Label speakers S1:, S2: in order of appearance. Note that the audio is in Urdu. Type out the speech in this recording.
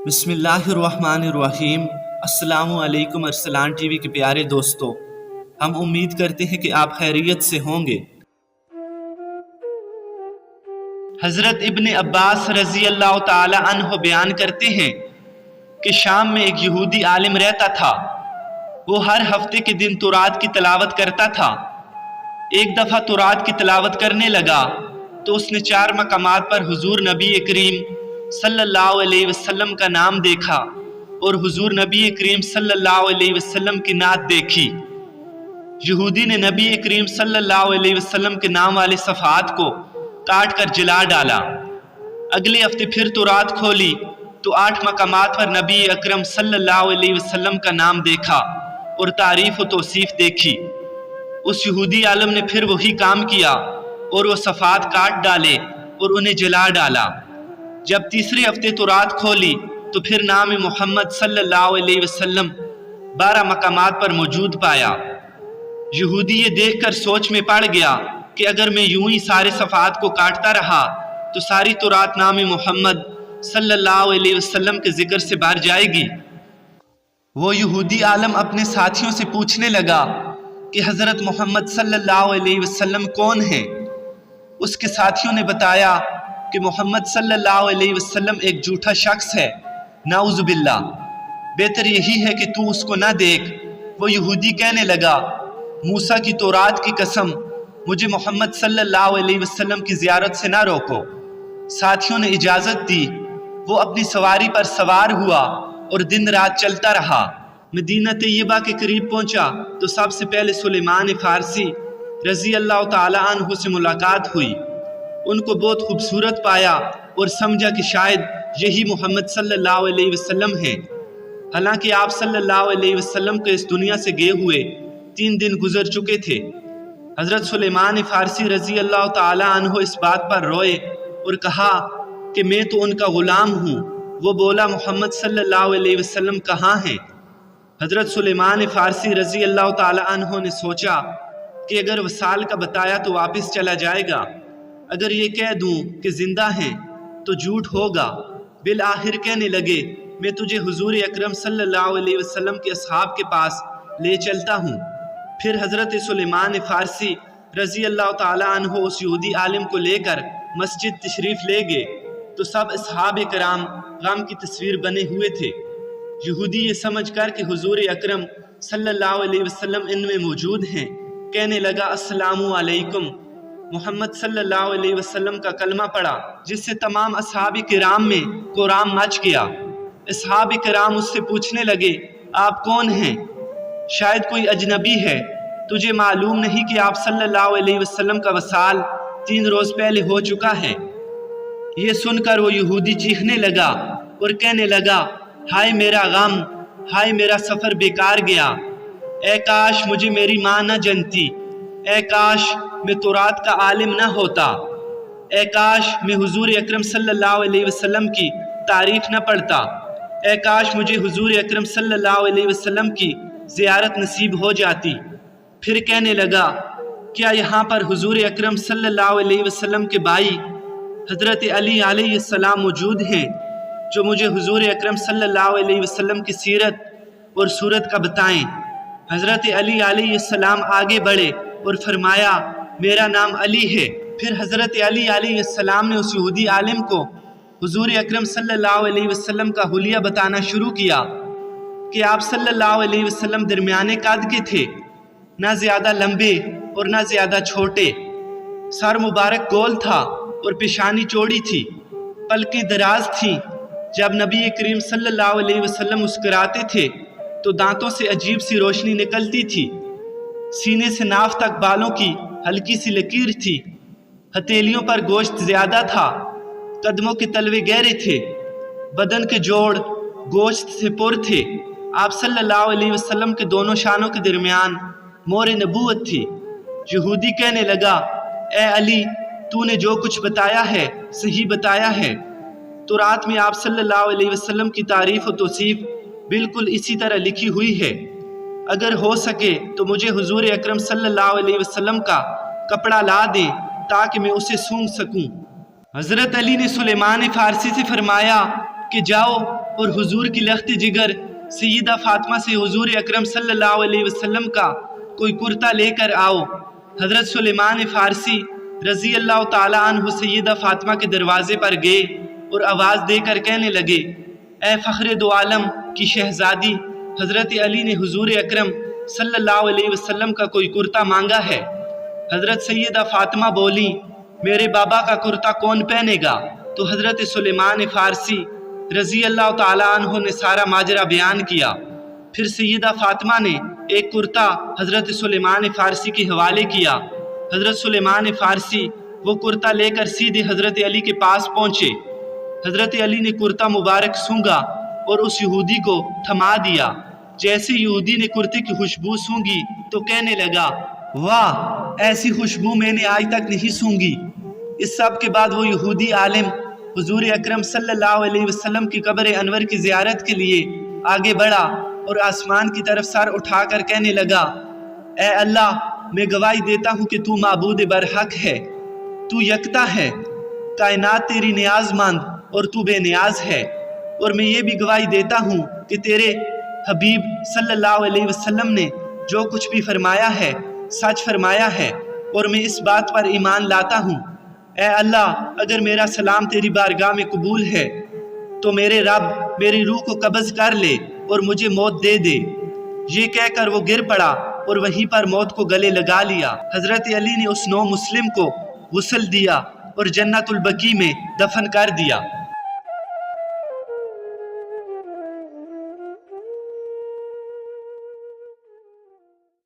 S1: بسم اللہ الرحمن الرحیم۔ السلام علیکم ارسلان ٹی وی کے پیارے دوستو، ہم امید کرتے ہیں کہ آپ خیریت سے ہوں گے۔ حضرت ابن عباس رضی اللہ تعالی عنہ بیان کرتے ہیں کہ شام میں ایک یہودی عالم رہتا تھا۔ وہ ہر ہفتے کے دن تورات کی تلاوت کرتا تھا۔ ایک دفعہ تورات کی تلاوت کرنے لگا تو اس نے 4 مقامات پر حضور نبی کریم صلی اللہ علیہ وسلم کا نام دیکھا اور حضور نبی کریم صلی اللہ علیہ وسلم کی نعت دیکھی۔ یہودی نے نبی کریم صلی اللہ علیہ وسلم کے نام والے صفحات کو کاٹ کر جلا ڈالا۔ اگلے ہفتے پھر تورات کھولی تو 8 مقامات پر نبی اکرم صلی اللہ علیہ وسلم کا نام دیکھا اور تعریف و توصیف دیکھی۔ اس یہودی عالم نے پھر وہی کام کیا اور وہ صفحات کاٹ ڈالے اور انہیں جلا ڈالا۔ جب تیسرے ہفتے تورات کھولی تو پھر نام محمد صلی اللہ علیہ وسلم 12 مقامات پر موجود پایا۔ یہودی یہ دیکھ کر سوچ میں پڑ گیا کہ اگر میں یوں ہی سارے صفحات کو کاٹتا رہا تو ساری تورات نام محمد صلی اللہ علیہ وسلم کے ذکر سے بھر جائے گی۔ وہ یہودی عالم اپنے ساتھیوں سے پوچھنے لگا کہ حضرت محمد صلی اللہ علیہ وسلم کون ہیں؟ اس کے ساتھیوں نے بتایا کہ محمد صلی اللہ علیہ وسلم ایک جھوٹا شخص ہے، نعوذ باللہ، بہتر یہی ہے کہ تو اس کو نہ دیکھ۔ وہ یہودی کہنے لگا، موسیٰ کی تورات کی قسم، مجھے محمد صلی اللہ علیہ وسلم کی زیارت سے نہ روکو۔ ساتھیوں نے اجازت دی۔ وہ اپنی سواری پر سوار ہوا اور دن رات چلتا رہا۔ مدینہ طیبہ کے قریب پہنچا تو سب سے پہلے سلیمان فارسی رضی اللہ تعالی عنہ سے ملاقات ہوئی۔ ان کو بہت خوبصورت پایا اور سمجھا کہ شاید یہی محمد صلی اللہ علیہ وسلم ہیں، حالانکہ آپ صلی اللہ علیہ وسلم کے اس دنیا سے گئے ہوئے 3 دن گزر چکے تھے۔ حضرت سلیمان فارسی رضی اللہ تعالی عنہ اس بات پر روئے اور کہا کہ میں تو ان کا غلام ہوں۔ وہ بولا، محمد صلی اللہ علیہ وسلم کہاں ہیں؟ حضرت سلیمان فارسی رضی اللہ تعالی عنہ نے سوچا کہ اگر وصال کا بتایا تو واپس چلا جائے گا، اگر یہ کہہ دوں کہ زندہ ہیں تو جھوٹ ہوگا۔ بالآخر کہنے لگے، میں تجھے حضور اکرم صلی اللہ علیہ وسلم کے اصحاب کے پاس لے چلتا ہوں۔ پھر حضرت سلیمان فارسی رضی اللہ تعالی عنہ اس یہودی عالم کو لے کر مسجد تشریف لے گئے تو سب اصحاب کرام غم کی تصویر بنے ہوئے تھے۔ یہودی یہ سمجھ کر کہ حضور اکرم صلی اللہ علیہ وسلم ان میں موجود ہیں، کہنے لگا، السلام علیکم۔ محمد صلی اللہ علیہ وسلم کا کلمہ پڑھا، جس سے تمام اصحاب کرام میں قرام مچ گیا۔ اصحاب کرام اس سے پوچھنے لگے، آپ کون ہیں؟ شاید کوئی اجنبی ہے۔ تجھے معلوم نہیں کہ آپ صلی اللہ علیہ وسلم کا وصال 3 روز پہلے ہو چکا ہے؟ یہ سن کر وہ یہودی چیخنے لگا اور کہنے لگا، ہائے میرا غم، ہائے میرا سفر بیکار گیا، اے کاش مجھے میری ماں نہ جنتی، اے کاش میں تورات کا عالم نہ ہوتا، اے کاش میں حضور اکرم صلی اللہ علیہ وسلم کی تعریف نہ پڑھتا، اے کاش مجھے حضور اکرم صلی اللہ علیہ وسلم کی زیارت نصیب ہو جاتی۔ پھر کہنے لگا، کیا یہاں پر حضور اکرم صلی اللہ علیہ وسلم کے بھائی حضرت علی علیہ السلام موجود ہیں جو مجھے حضور اکرم صلی اللہ علیہ وسلم کی سیرت اور صورت کا بتائیں؟ حضرت علی علیہ السلام آگے بڑھے اور فرمایا، میرا نام علی ہے۔ پھر حضرت علی علیہ السلام نے اس یہودی عالم کو حضور اکرم صلی اللہ علیہ وسلم کا حلیہ بتانا شروع کیا کہ آپ صلی اللہ علیہ وسلم درمیانے قد کے تھے، نہ زیادہ لمبے اور نہ زیادہ چھوٹے، سر مبارک گول تھا اور پیشانی چوڑی تھی، پلکیں دراز تھیں۔ جب نبی کریم صلی اللہ علیہ وسلم مسکراتے تھے تو دانتوں سے عجیب سی روشنی نکلتی تھی، سینے سے ناف تک بالوں کی ہلکی سی لکیر تھی، ہتھیلیوں پر گوشت زیادہ تھا، قدموں کے تلوے گہرے تھے، بدن کے جوڑ گوشت سے پر تھے۔ آپ صلی اللہ علیہ وسلم کے دونوں شانوں کے درمیان مور نبوت تھی۔ یہودی کہنے لگا، اے علی، تو نے جو کچھ بتایا ہے صحیح بتایا ہے۔ تورات میں آپ صلی اللہ علیہ وسلم کی تعریف و توصیف بالکل اسی طرح لکھی ہوئی ہے۔ اگر ہو سکے تو مجھے حضور اکرم صلی اللہ علیہ وسلم کا کپڑا لا دیں تاکہ میں اسے سونگھ سکوں۔ حضرت علی نے سلیمان فارسی سے فرمایا کہ جاؤ اور حضور کی لخت جگر سیدہ فاطمہ سے حضور اکرم صلی اللہ علیہ وسلم کا کوئی کرتا لے کر آؤ۔ حضرت سلیمان فارسی رضی اللہ تعالیٰ عنہ سیدہ فاطمہ کے دروازے پر گئے اور آواز دے کر کہنے لگے، اے فخر دو عالم کی شہزادی، حضرت علی نے حضور اکرم صلی اللہ علیہ وسلم کا کوئی کرتا مانگا ہے۔ حضرت سیدہ فاطمہ بولی، میرے بابا کا کرتا کون پہنے گا؟ تو حضرت سلیمان فارسی رضی اللہ تعالیٰ عنہ نے سارا ماجرا بیان کیا۔ پھر سیدہ فاطمہ نے ایک کرتا حضرت سلیمان فارسی کے حوالے کیا۔ حضرت سلیمان فارسی وہ کرتا لے کر سیدھے حضرت علی کے پاس پہنچے۔ حضرت علی نے کرتا مبارک سونگا اور اس یہودی کو تھما دیا۔ جیسے یہودی نے کرتے کی خوشبو سونگی تو کہنے لگا، واہ، ایسی خوشبو میں نے آج تک نہیں سونگی۔ اس سب کے بعد وہ یہودی عالم حضور اکرم صلی اللہ علیہ وسلم کی قبر انور کی زیارت کے لیے آگے بڑھا اور آسمان کی طرف سر اٹھا کر کہنے لگا، اے اللہ، میں گواہی دیتا ہوں کہ تو معبود برحق ہے، تو یکتا ہے، کائنات تیری نیاز مند اور تو بے نیاز ہے، اور میں یہ بھی گواہی دیتا ہوں کہ تیرے حبیب صلی اللہ علیہ وسلم نے جو کچھ بھی فرمایا ہے سچ فرمایا ہے، اور میں اس بات پر ایمان لاتا ہوں۔ اے اللہ، اگر میرا سلام تیری بارگاہ میں قبول ہے تو میرے رب میری روح کو قبض کر لے اور مجھے موت دے دے۔ یہ کہہ کر وہ گر پڑا اور وہیں پر موت کو گلے لگا لیا۔ حضرت علی نے اس نو مسلم کو غسل دیا اور جنت البقیع میں دفن کر دیا۔